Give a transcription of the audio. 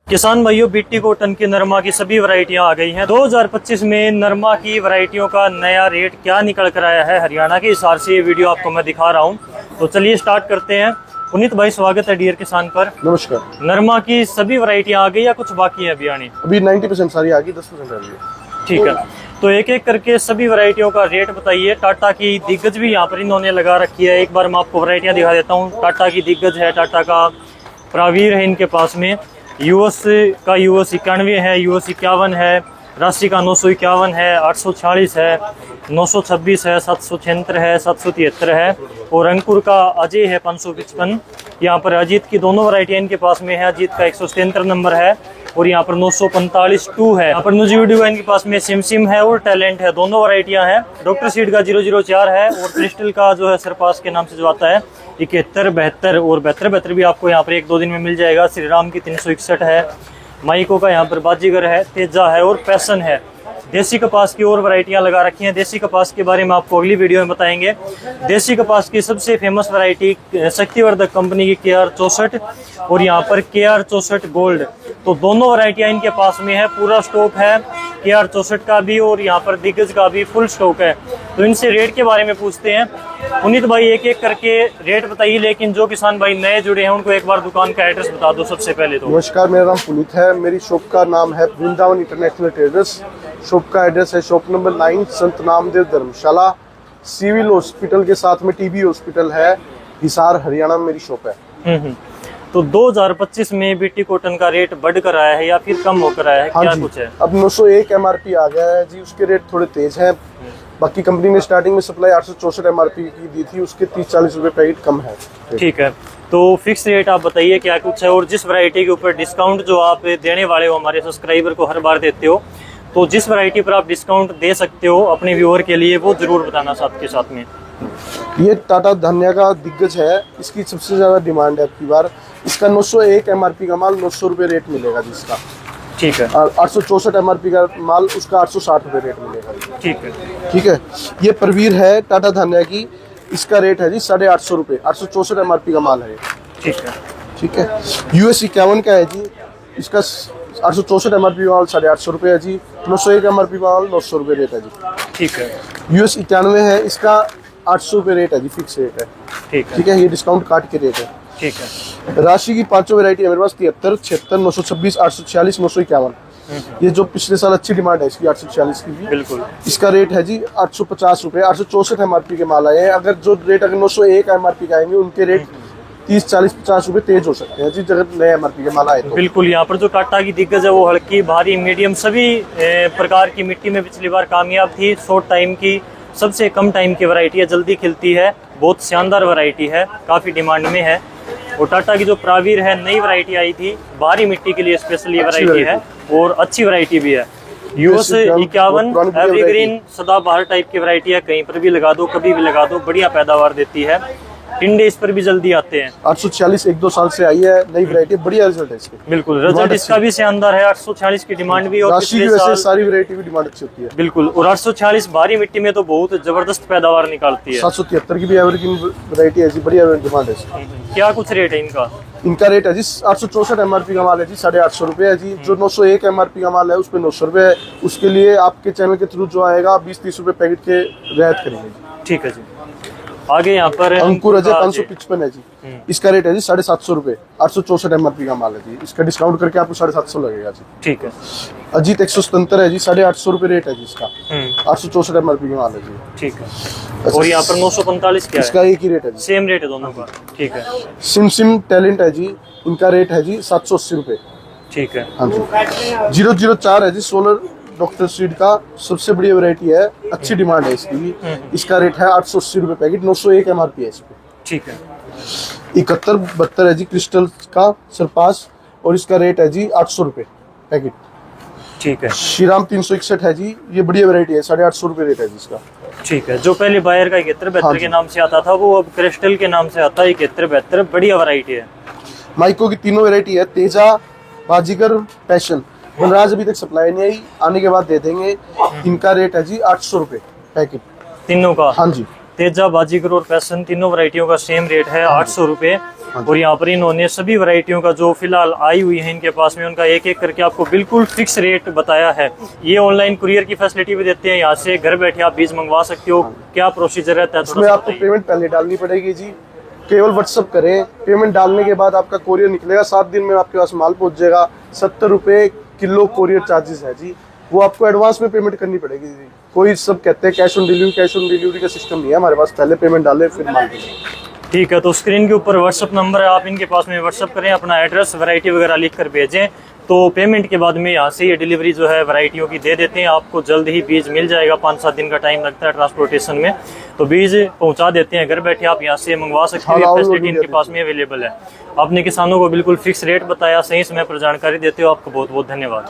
किसान भाइयों, BT cotton की नरमा की सभी वैरायटियां आ गई हैं। 2025 में नरमा की वैरायटियों का नया रेट क्या निकल कर आया है हरियाणा के हिसाब से, ये वीडियो आपको मैं दिखा रहा हूं। तो चलिए स्टार्ट करते हैं। पुनीत भाई, स्वागत है डियर किसान पर। नमस्कार। नरमा की सभी वैरायटियां आ गई या कुछ बाकी है अभी आनी? अभी 90% सारी आ गई, 10% आ गई। ठीक है, तो एक एक करके सभी वैरायटियों का रेट बताइए। टाटा की दिग्गज भी यहाँ पर इन्होंने लगा रखी है। एक बार मैं आपको वैरायटियां दिखा देता हूँ। टाटा की दिग्गज है, टाटा का प्रावीर है इनके पास में, यूएस का यूएस 91 है, यूएस 51 है, राशि का 951 है, 846 है, 926 है, 776 है, 773 है और अंकुर का अजय है 555। यहाँ पर अजीत की दोनों वैरायटियाँ इनके पास में है। अजीत का 177 नंबर है और यहाँ पर 945 2 है। यहाँ पर नुजीवीडियो इनके पास में सिम है और टैलेंट है, दोनों वैरायटियाँ हैं। डॉक्टर सीड का 004 है और क्रिस्टल का जो है सरपास के नाम से जो आता है 71, 72 और 72 भी आपको यहाँ पर 1-2 दिन में मिल जाएगा। श्री राम की 361 है, माइको का यहाँ पर बाजीगर है, तेजा है और पैसन है। देसी कपास की और वैरायटियां लगा रखी हैं। देसी कपास के बारे में आपको अगली वीडियो में बताएंगे। देसी कपास की सबसे फेमस वैरायटी शक्तिवर्धक कंपनी की KR 64 और यहाँ पर KR 64 गोल्ड, तो दोनों वैरायटियां इनके पास में है। पूरा स्टॉक है KR 64 का भी और यहाँ पर दिग्गज का भी फुल स्टॉक है। तो इनसे रेट के बारे में पूछते हैं। पुनीत भाई, एक एक करके रेट बताइए, लेकिन जो किसान भाई नए जुड़े हैं उनको एक बार दुकान का एड्रेस बता दो सबसे पहले तो। नमस्कार, मेरा नाम पुनीत है। मेरी शॉप का नाम है वृंदावन इंटरनेशनल ट्रेडर्स। शॉप का एड्रेस है शॉप नंबर 9, संत नामदेव धर्मशाला, सिविल हॉस्पिटल के साथ में TB हॉस्पिटल है, हिसार, हरियाणा में मेरी शॉप है। तो 2025 में बीटी कॉटन का रेट बढ़ कर आया है या फिर कम होकर आया है? हाँ क्या जी, कुछ है? अब 901 MRP आ गया है जी। उसके रेट थोड़े तेज हैं। बाकी कंपनी ने स्टार्टिंग में सप्लाई 864 MRP की दी थी, उसके 30-40 रुपए पैकेट कम है। ठीक है, तो फिक्स रेट आप बताइए क्या कुछ है। और जिस वैरायटी के ऊपर डिस्काउंट जो आप देने वाले हो हमारे सब्सक्राइबर को हर बार देते हो, तो जिस वैरायटी पर आप डिस्काउंट दे सकते हो अपने व्यूअर के लिए वो जरूर बताना साथ के साथ में। ये टाटा धन्या का दिग्गज है, इसकी सबसे ज्यादा डिमांड है अब की बार। इसका 901 MRP का माल 900 रुपये रेट मिलेगा जिसका। ठीक है। और 864 MRP का माल उसका 860 रुपये रेट मिलेगा। ठीक है। ठीक है। ये परवीर है टाटा धन्या की, इसका रेट है जी 850 रुपये, 864 MRP का माल है। ठीक है। ठीक है। US 51 का है जी, इसका 864 MRP माल 850 रुपये है जी। 901 MRP माल 900 रुपये रेट है जी। ठीक है। US 91 है, इसका 800 रुपये रेट है जी, फिक्स रेट है। ठीक है। ठीक है, ये डिस्काउंट काट के रेट है। ठीक है। राशि की 5 वैरायटी है मेरे पास, 73, 76, 926, 846, 951। ये जो पिछले साल अच्छी डिमांड है इसकी 846 की भी। बिल्कुल। इसका रेट है जी 850 रुपये, 864 MRP के माल आए हैं। अगर जो रेट अगर 901 MRP का आएंगे उनके रेट 30, 40, 50 रुपये तेज हो सकते हैं जी, अगर नए MRP के माल आए तो। बिल्कुल। यहाँ पर जो टाटा की दिग्गज है वो हल्की, भारी, मीडियम सभी प्रकार की मिट्टी में पिछली बार कामयाब थी। शॉर्ट टाइम की, सबसे कम टाइम की वैरायटी है, जल्दी खिलती है, बहुत शानदार वैरायटी है, काफ़ी डिमांड में है। और टाटा की जो प्रावीर है नई वैरायटी आई थी, भारी मिट्टी के लिए स्पेशल ये वैरायटी है और अच्छी वैरायटी भी है। US 51 एवरग्रीन सदाबहार टाइप की वैरायटी है, कहीं पर भी लगा दो, कभी भी लगा दो, बढ़िया पैदावार देती है। टिंडे इस पर भी जल्दी आते हैं। 846 1-2 साल से आई है, नई वैरायटी, बढ़िया रिजल्ट है इसके। बिल्कुल, रिजल्ट इसका भी शानदार है। 846 की डिमांड भी और राशि की वैसे सारी वैरायटी की डिमांड अच्छी होती है। बिल्कुल। और 846 भारी मिट्टी में तो बहुत जबरदस्त पैदावार निकालती है। 773 की भी एवरग्रीन वैरायटी है जी, बढ़िया डिमांड है इसकी। क्या कुछ रेट है इनका? इनका रेट है जी 864 MRP का माल है जी, 850 रुपये है जी। जो 901 MRP का माल है उस पर 900 रुपये है। उसके लिए आपके चैनल के थ्रू जो आएगा 20-30 रुपये पैकेट के रियायत करेंगे जी। ठीक है जी। आगे यहाँ पर अंकुर अजय 555 है जी, इसका रेट है जी 750 रुपये, 864 MRP का माल है जी। इसका डिस्काउंट करके आपको 750 लगेगा जी। ठीक है। अजीत 177 है जी, 850 रुपये रेट है जी इसका, 864 MRP का माल है जी। ठीक है। और यहाँ पर 945 क्या है? इसका एक ही रेट है जी, सेम रेट है दोनों का। ठीक है। सिम टैलेंट है जी, इनका रेट है जी 780 रुपये। ठीक है। हाँ जी। 004 है जी, सोलर डॉक्टर सीड का सबसे बड़ी वैरायटी है, अच्छी डिमांड है इसकी भी। इसका रेट है 880 रुपये पैकेट, 901 MRP है इस पे। ठीक है। 71-72 है जी, क्रिस्टल का सरपास और इसका रेट है जी 800 रुपये पैकेट। ठीक है। श्रीराम 361 है जी, ये बढ़िया वैरायटी है, 850 रुपये रेट है जी इसका। ठीक है। जो पहले बायर का 71-72 के नाम से आता था वो अब क्रिस्टल के नाम से आता है 71-72, बढ़िया वैरायटी है। माइको की तीनों वैरायटी है, तेजा, बाजीगर, पैशन। वनराज अभी तक सप्लाई नहीं आई, आने के बाद दे देंगे। इनका रेट है जी 800 रुपये पैकेट तीनों का। हाँ जी। तेजा, बाजीगर और पैशन तीनों वैरायटियों का सेम रेट है 800 रुपये। और यहाँ पर इन्होंने सभी वैरायटियों का जो फिलहाल आई हुई है इनके पास में उनका एक एक करके आपको बिल्कुल फिक्स रेट बताया है। ये ऑनलाइन कुरियर की फैसिलिटी भी देते हैं, यहाँ से घर बैठे आप बीज मंगवा सकते हो। क्या प्रोसीजर रहता है इसमें आपको पेमेंट पहले डालनी पड़ेगी जी, केवल व्हाट्सअप करें, पेमेंट डालने के बाद आपका कोरियर निकलेगा, 7 दिन में आपके पास माल पहुंच जाएगा। 70 रुपये किलो कोरियर चार्जेस है जी, वो आपको एडवांस में पेमेंट करनी पड़ेगी जी। कोई सब कहते हैं कैश ऑन डिलीवरी का सिस्टम नहीं है हमारे पास, पहले पेमेंट डालें फिर माल भेजें। ठीक है, तो स्क्रीन के ऊपर व्हाट्सअप नंबर है, आप इनके पास में व्हाट्सअप करें, अपना एड्रेस वैरायटी वगैरह लिख कर भेजें, तो पेमेंट के बाद में यहाँ से ये डिलीवरी जो है वैरायटियों की दे देते हैं। आपको जल्द ही बीज मिल जाएगा, 5-7 दिन का टाइम लगता है ट्रांसपोर्टेशन में, तो बीज पहुँचा देते हैं घर बैठे, आप यहाँ से मंगवा सकते हो। फैसिलिटी इनके पास में अवेलेबल है। आपने किसानों को बिल्कुल फिक्स रेट बताया, सही समय पर जानकारी देते हो, आपको बहुत बहुत धन्यवाद।